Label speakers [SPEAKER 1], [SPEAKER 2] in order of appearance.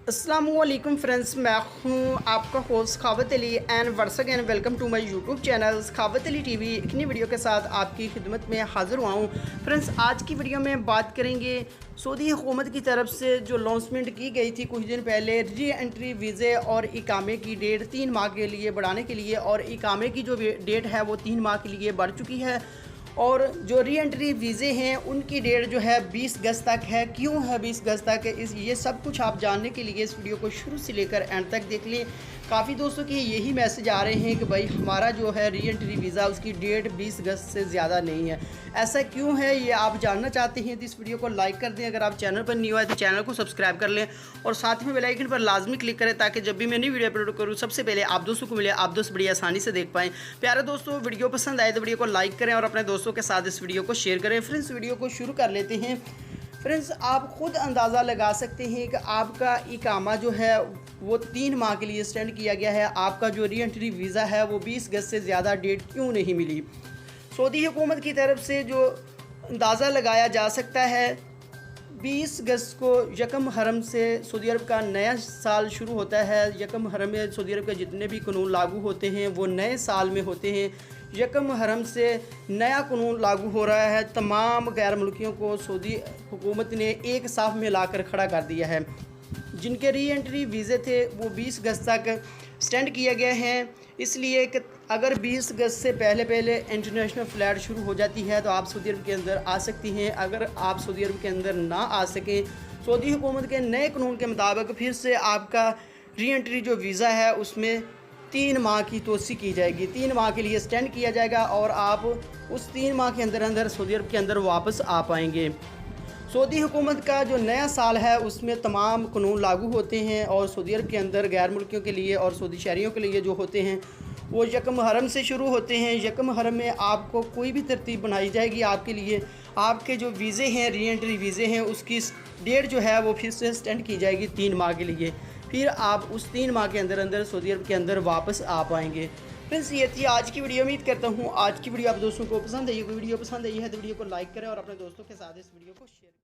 [SPEAKER 1] अस्सलामुअलैकुम फ्रेंड्स, मैं हूं आपका host Khawat Ali and once again welcome to my YouTube channel Khawat Ali TV. एक नई वीडियो के साथ आपकी खिदमत में हाज़िर हुआ हूं। फ्रेंड्स, आज की वीडियो में बात करेंगे सऊदी हुकूमत की तरफ से जो लॉन्चमेंट की गई थी कुछ दिन पहले, री एंट्री वीज़े और इकामे की डेट 3 माह के लिए बढ़ाने के लिए, और इकामे की जो डेट है वो 3 माह के लिए बढ़ चुकी है। और जो री एंट्री वीज़े हैं उनकी डेट जो है 20 अगस्त तक है। क्यों है 20 अगस्त तक? ये सब कुछ आप जानने के लिए इस वीडियो को शुरू से लेकर एंड तक देख लें। काफ़ी दोस्तों के यही मैसेज आ रहे हैं कि भाई हमारा जो है री एंट्री वीज़ा उसकी डेट 20 अगस्त से ज़्यादा नहीं है। ऐसा क्यों है ये आप जानना चाहते हैं तो इस वीडियो को लाइक कर दें। अगर आप चैनल पर न्यू आए तो चैनल को सब्सक्राइब कर लें और साथ में बेल आइकन पर लाजमी क्लिक करें ताकि जब भी मैं नई वीडियो अपलोड करूँ सबसे पहले आप दोस्तों को मिले, आप दोस्त बड़ी आसानी से देख पाएँ। प्यारे दोस्तों, वीडियो पसंद आए तो वीडियो को लाइक करें और अपने दोस्तों के साथ इस वीडियो को शेयर करें। फ्रेंड्स, वीडियो को शुरू कर लेते हैं। फ्रेंड्स, आप खुद अंदाज़ा लगा सकते हैं कि आपका इकामा जो है वो 3 माह के लिए एक्सटेंड किया गया है। आपका जो री एंट्री वीज़ा है वो 20 अगस्त से ज़्यादा डेट क्यों नहीं मिली? सऊदी हुकूमत की तरफ से जो अंदाज़ा लगाया जा सकता है, 20 अगस्त को यकम हरम से सऊदी अरब का नया साल शुरू होता है। यकम हरम में सऊदी अरब के जितने भी कानून लागू होते हैं वो नए साल में होते हैं। यकम हरम से नया कानून लागू हो रहा है। तमाम गैर मुल्कियों को सऊदी हुकूमत ने एक साफ में लाकर खड़ा कर दिया है। जिनके री एंट्री वीज़े थे वो 20 अगस्त तक एक्सटेंड किए गए हैं। इसलिए कि अगर 20 अगस्त से पहले इंटरनेशनल फ़्लाइट शुरू हो जाती है तो आप सऊदी अरब के अंदर आ सकती हैं। अगर आप सऊदी अरब के अंदर ना आ सकें, सऊदी हुकूमत के नए कानून के मुताबिक फिर से आपका री एंट्री जो वीज़ा है उसमें 3 माह की तोसी की जाएगी। 3 माह के लिए एक्सटेंड किया जाएगा और आप उस 3 माह के अंदर सऊदी अरब के अंदर वापस आ पाएंगे। सऊदी हुकूमत का जो नया साल है उसमें तमाम कानून लागू होते हैं और सऊदी अरब के अंदर गैर मुल्कियों के लिए और सऊदी शहरियों के लिए जो होते हैं वो यकम हरम से शुरू होते हैं। यकम हरम में आपको कोई भी तरतीब बनाई जाएगी आपके लिए। आपके जो वीज़े हैं, री एंट्री वीज़े हैं, उसकी डेट जो है वो फिर से एक्सटेंड की जाएगी 3 माह के लिए। फिर आप उस 3 माह के अंदर सऊदी अरब के अंदर वापस आ पाएंगे। फ्रेंड्स, ये थी आज की वीडियो। उम्मीद करता हूँ आज की वीडियो आप दोस्तों को पसंद आई। कोई वीडियो पसंद आई है तो वीडियो को लाइक करें और अपने दोस्तों के साथ इस वीडियो को शेयर करें।